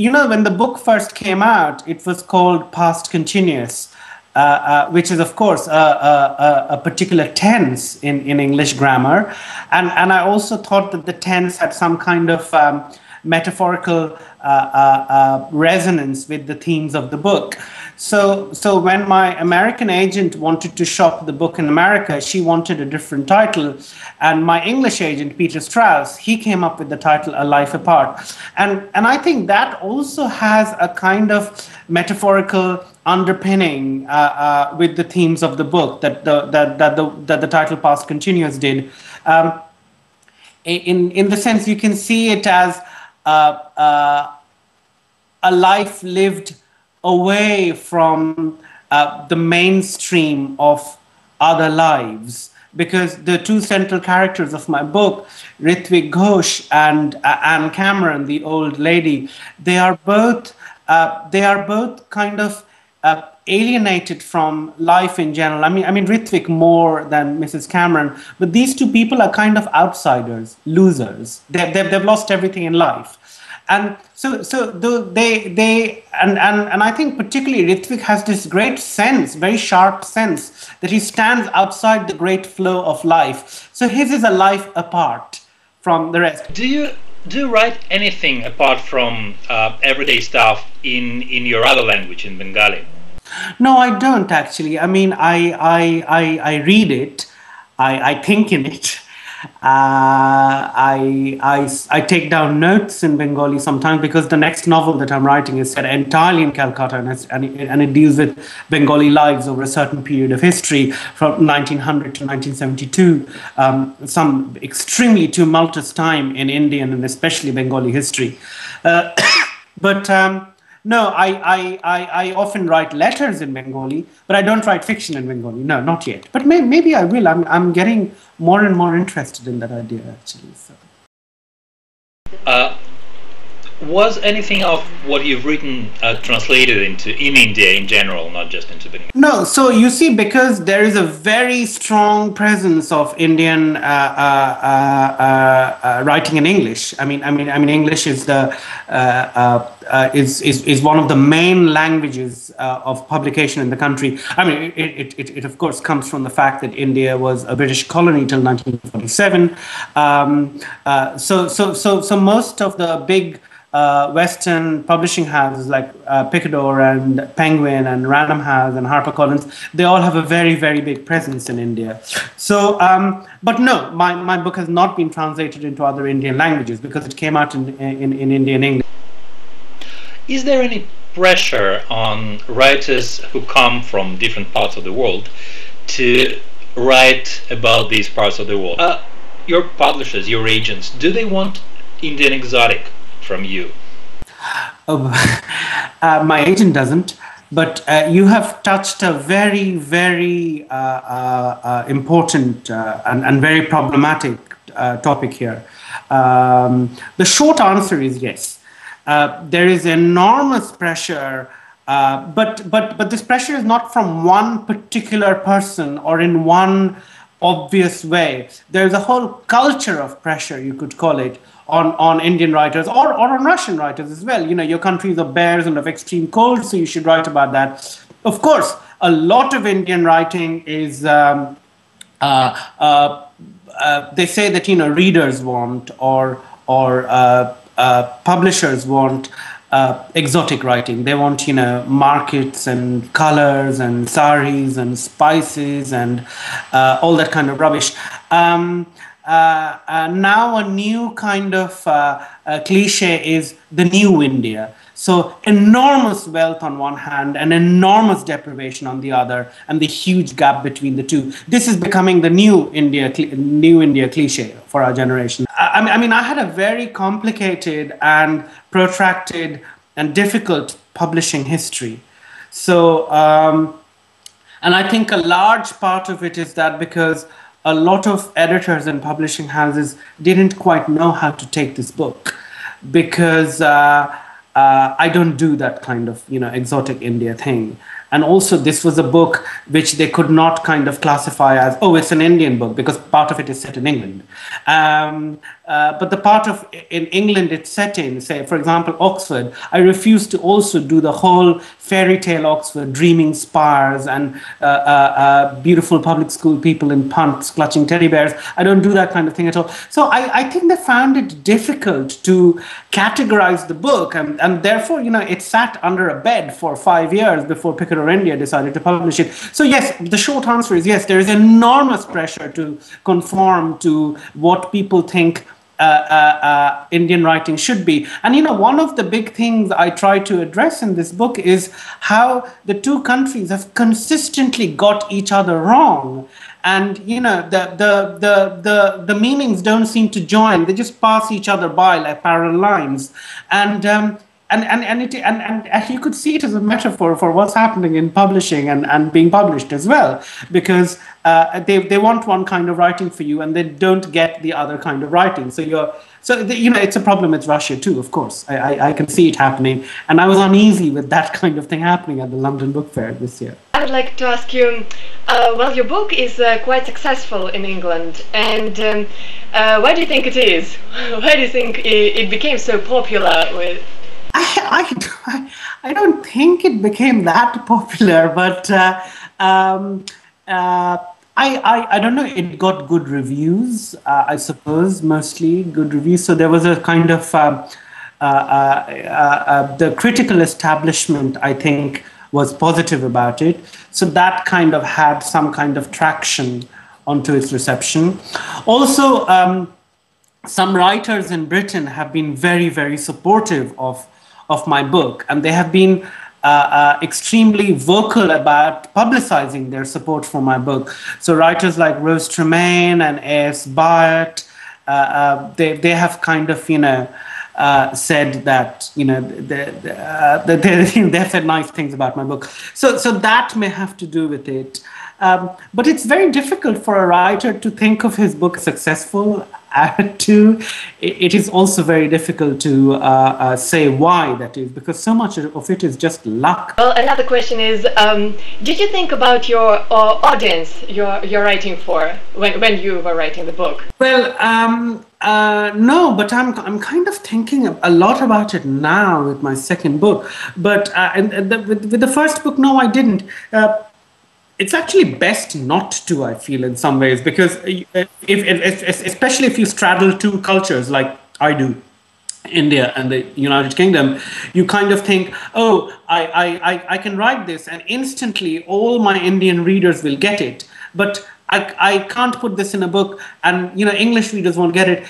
when the book first came out, it was called Past Continuous, which is, of course, a particular tense in English grammar. And I also thought that the tense had some kind of metaphorical resonance with the themes of the book. So when my American agent wanted to shop the book in America, she wanted a different title. And my English agent, Peter Strauss, he came up with the title A Life Apart. And I think that also has a kind of metaphorical underpinning with the themes of the book that the title Past Continuous did. In the sense, you can see it as a life lived away from the mainstream of other lives, because the two central characters of my book, Ritwik Ghosh and Anne Cameron, the old lady, they are both kind of alienated from life in general. I mean Ritwik more than Mrs. Cameron, but these two people are kind of outsiders, losers. They've lost everything in life. And so I think particularly Ritwik has this great sense, very sharp sense, that he stands outside the great flow of life. So his is a life apart from the rest. Do you write anything apart from everyday stuff in your other language, in Bengali? No, I don't actually. I mean, I read it, I think in it. I take down notes in Bengali sometimes, because the next novel that I'm writing is set entirely in Calcutta, and it deals with Bengali lives over a certain period of history from 1900 to 1972, some extremely tumultuous time in Indian and especially Bengali history. No, I often write letters in Bengali, but I don't write fiction in Bengali. No, not yet. But maybe I will. I'm getting more and more interested in that idea, actually. So. Was anything of what you've written translated in India in general, not just into Bengali? No. So you see, because there is a very strong presence of Indian writing in English. I mean, English is is one of the main languages of publication in the country. I mean, it of course comes from the fact that India was a British colony till 1947. So most of the big Western publishing houses like Picador and Penguin and Random House and HarperCollins, they all have a very, very big presence in India. So, but no, my book has not been translated into other Indian languages because it came out in Indian English. Is there any pressure on writers who come from different parts of the world to write about these parts of the world? Your publishers, your agents, do they want Indian exotic from you? My agent doesn't, but you have touched a very, very important and very problematic topic here. The short answer is yes. There is enormous pressure, but this pressure is not from one particular person or in one obvious way. There's a whole culture of pressure, you could call it, on Indian writers or on Russian writers as well. You know, your country is of bears and of extreme cold, so you should write about that. Of course, a lot of Indian writing is, they say that, you know, readers want or publishers want exotic writing. They want, you know, markets and colors and saris and spices and all that kind of rubbish. Now a new kind of cliche is the new India. So enormous wealth on one hand and enormous deprivation on the other, and the huge gap between the two. This is becoming the new India cliche for our generation. I mean, I had a very complicated and protracted and difficult publishing history. So, and I think a large part of it is that because a lot of editors and publishing houses didn't quite know how to take this book, because I don't do that kind of, you know, exotic India thing. And also, this was a book which they could not kind of classify as, oh, it's an Indian book, because part of it is set in England. But the part of in England it's set in, say, for example, Oxford, I refuse to also do the whole fairy tale Oxford, dreaming spires and beautiful public school people in punts clutching teddy bears. I don't do that kind of thing at all. So I think they found it difficult to categorize the book, and therefore, it sat under a bed for 5 years before Picador India decided to publish it. So yes, the short answer is yes, there is enormous pressure to conform to what people think Indian writing should be. And one of the big things I try to address in this book is how the two countries have consistently got each other wrong. And the meanings don't seem to join; they just pass each other by like parallel lines. And you could see it as a metaphor for what's happening in publishing and being published as well, because they want one kind of writing for you and they don't get the other kind of writing. So it's a problem with Russia too, of course. I can see it happening, and I was uneasy with that kind of thing happening at the London Book Fair this year. I would like to ask you, well, your book is quite successful in England, and why do you think it is? Why do you think it became so popular? I don't think it became that popular, but I don't know. It got good reviews, I suppose, mostly good reviews. So there was a kind of the critical establishment, I think, was positive about it. So that kind of had some kind of traction onto its reception. Also, some writers in Britain have been very, very supportive of my book, and they have been extremely vocal about publicizing their support for my book. So writers like Rose Tremaine and A.S. Byatt, they have kind of, said that, they said nice things about my book. So that may have to do with it. But it's very difficult for a writer to think of his book successful. It is also very difficult to say why that is, because so much of it is just luck. Well, another question is, did you think about your audience you're writing for when you were writing the book? Well, no, but I'm kind of thinking a lot about it now with my second book. But with the first book, no, I didn't. It's actually best not to, I feel, in some ways, because especially if you straddle two cultures like I do, India and the United Kingdom, you kind of think, oh, I can write this and instantly all my Indian readers will get it. But I can't put this in a book and English readers won't get it.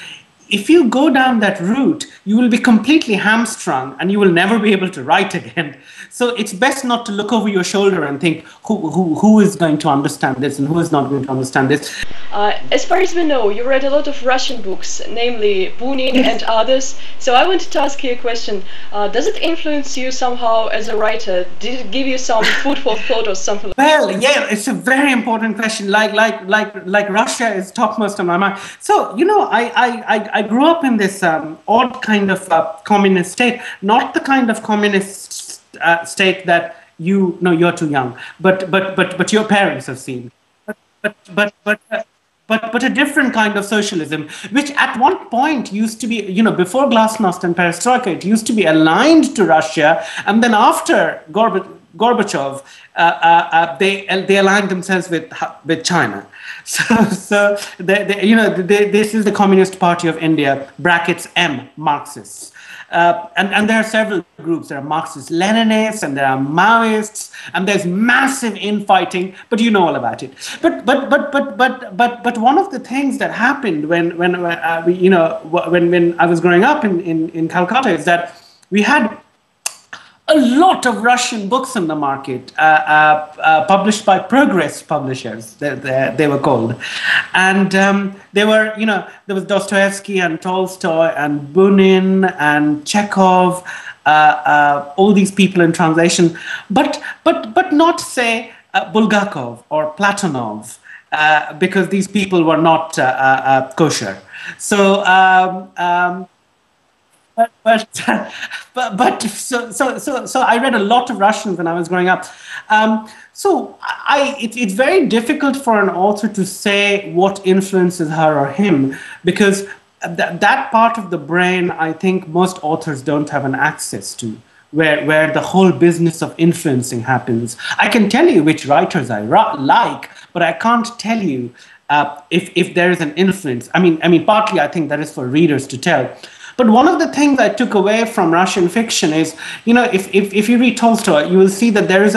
If you go down that route, you will be completely hamstrung and you will never be able to write again. So it's best not to look over your shoulder and think who is going to understand this and who is not going to understand this. As far as we know, you read a lot of Russian books, namely Bunin and others. So I wanted to ask you a question. Does it influence you somehow as a writer? Did it give you some food for thought or something? Well, yeah, it's a very important question. Like Russia is topmost on my mind. So, I grew up in this odd kind of communist state, not the kind of communist state that you're too young, but your parents have seen, but a different kind of socialism, which at one point used to be, before Glasnost and Perestroika, it used to be aligned to Russia, and then after Gorbachev, they aligned themselves with China. So this is the Communist Party of India, brackets M, Marxists. And there are several groups. There are Marxist-Leninists and there are Maoists, and there's massive infighting. But you know all about it. But one of the things that happened when I was growing up in Calcutta is that we had a lot of Russian books in the market, published by Progress publishers, they were called. And they were, there was Dostoevsky and Tolstoy and Bunin and Chekhov, all these people in translation, but not, say, Bulgakov or Platonov, because these people were not kosher. So, but so I read a lot of Russian when I was growing up. It's very difficult for an author to say what influences her or him, because that part of the brain, I think most authors don't have an access to, where the whole business of influencing happens. I can tell you which writers I like, but I can't tell you if there is an influence. I mean, partly I think that is for readers to tell. But one of the things I took away from Russian fiction is, if you read Tolstoy, you will see that there's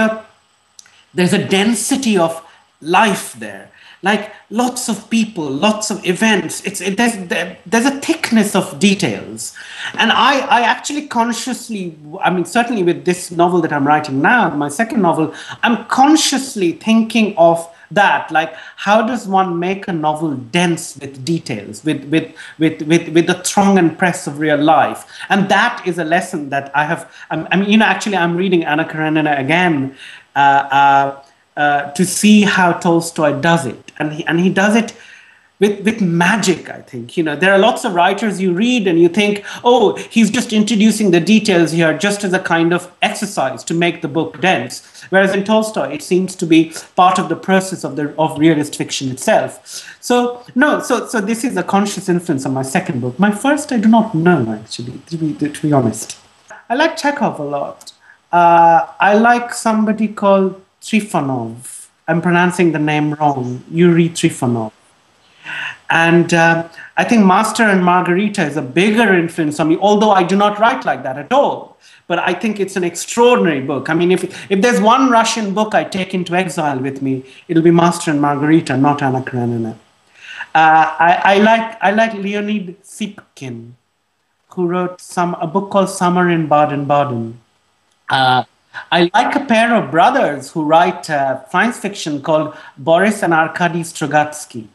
a density of life there, like lots of people, lots of events. There's a thickness of details, and I actually consciously, certainly with this novel that I'm writing now, my second novel, I'm consciously thinking of that, like how does one make a novel dense with details, with the throng and press of real life. And that is a lesson that I have. Actually I'm reading Anna Karenina again to see how Tolstoy does it, and he does it with magic, I think. There are lots of writers you read and you think, oh, he's just introducing the details here just as a kind of exercise to make the book dense. Whereas in Tolstoy, it seems to be part of the process of realist fiction itself. So this is a conscious influence on my second book. My first, I do not know, actually, to be honest. I like Chekhov a lot. I like somebody called Trifonov. I'm pronouncing the name wrong. Yuri Trifonov. And I think Master and Margarita is a bigger influence on me, although I do not write like that at all. But I think it's an extraordinary book. I mean, if there's one Russian book I take into exile with me, it'll be Master and Margarita, not Anna Karenina. I like Leonid Sipkin, who wrote a book called Summer in Baden-Baden. I like a pair of brothers who write science fiction called Boris and Arkady Strugatsky.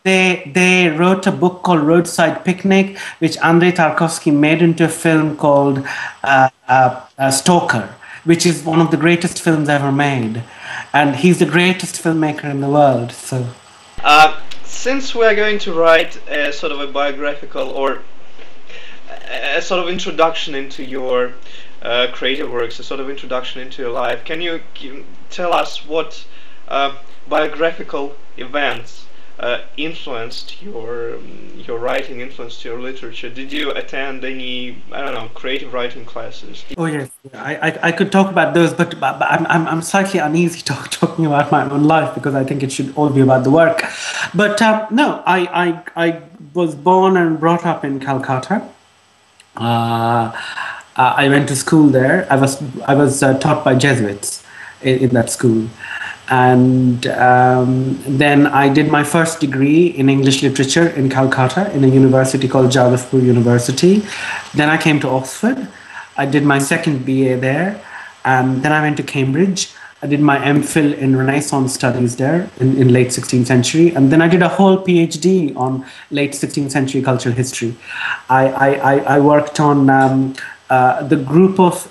They wrote a book called Roadside Picnic, which Andrei Tarkovsky made into a film called Stalker, which is one of the greatest films ever made. And he's the greatest filmmaker in the world. So, since we are going to write a sort of a biographical or a sort of introduction into your creative works, a sort of introduction into your life, can you tell us what biographical events influenced your writing, influenced your literature? Did you attend any, I don't know, creative writing classes? Oh yes, I could talk about those, but I'm slightly uneasy talking about my own life because I think it should all be about the work. But no, I was born and brought up in Calcutta. I went to school there. I was taught by Jesuits in that school. And then I did my first degree in English literature in Calcutta in a university called Jadavpur University. Then I came to Oxford. I did my second BA there. And then I went to Cambridge. I did my MPhil in Renaissance studies there in late 16th century. And then I did a whole PhD on late 16th century cultural history. I worked on the group of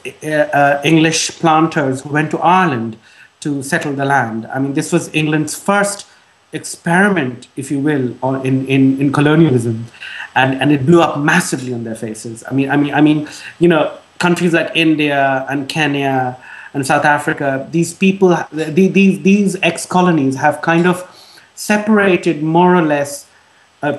English planters who went to Ireland to settle the land. I mean, this was England's first experiment, if you will, in colonialism, and it blew up massively on their faces. I mean, countries like India and Kenya and South Africa, these people, these ex-colonies have kind of separated more or less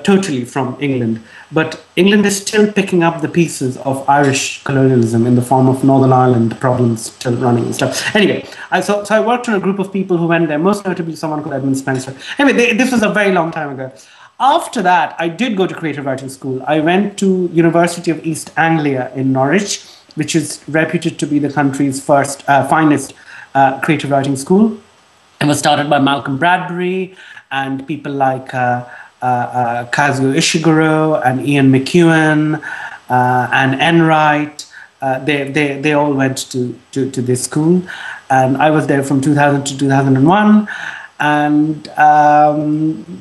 totally from England. But England is still picking up the pieces of Irish colonialism in the form of Northern Ireland problems still running and stuff. Anyway, so I worked on a group of people who went there, most notably someone called Edmund Spencer. Anyway, this was a very long time ago. After that, I did go to creative writing school. I went to University of East Anglia in Norwich, which is reputed to be the country's finest creative writing school. It was started by Malcolm Bradbury and people like Kazuo Ishiguro and Ian McEwan and Enright. They all went to this school, and I was there from 2000 to 2001. And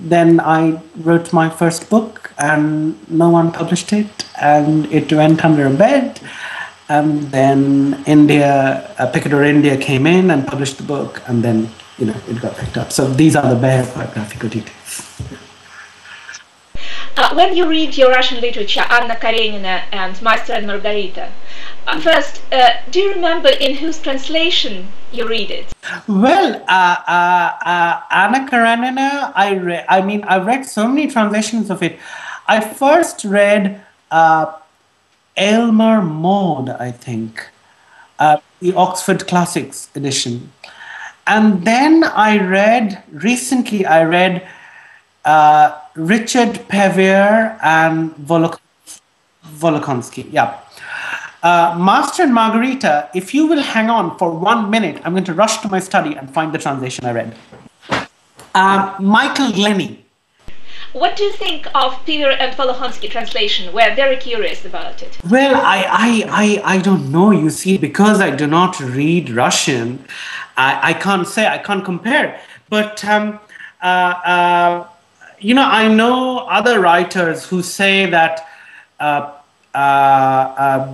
then I wrote my first book, and no one published it, and it went under a bed. And then Picador India came in and published the book, and then it got picked up. So these are the bare biographical details. When you read your Russian literature, Anna Karenina and Master and Margarita, first, do you remember in whose translation you read it? Well, Anna Karenina, I've read so many translations of it. I first read Aylmer Maude, I think, the Oxford Classics edition. And then recently I read Richard Pevier and Volokonsky. Yeah. Master and Margarita, if you will hang on for 1 minute, I'm going to rush to my study and find the translation I read. Michael Glennie. What do you think of Pevier and Volokonsky translation? We're very curious about it. Well, I don't know. You see, because I do not read Russian, I can't say, I can't compare. But I know other writers who say that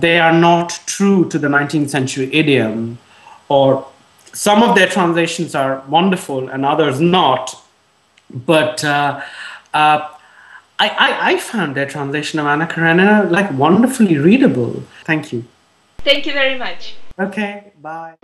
they are not true to the 19th century idiom, or some of their translations are wonderful and others not. But I found their translation of Anna Karenina like wonderfully readable. Thank you. Thank you very much. Okay, bye.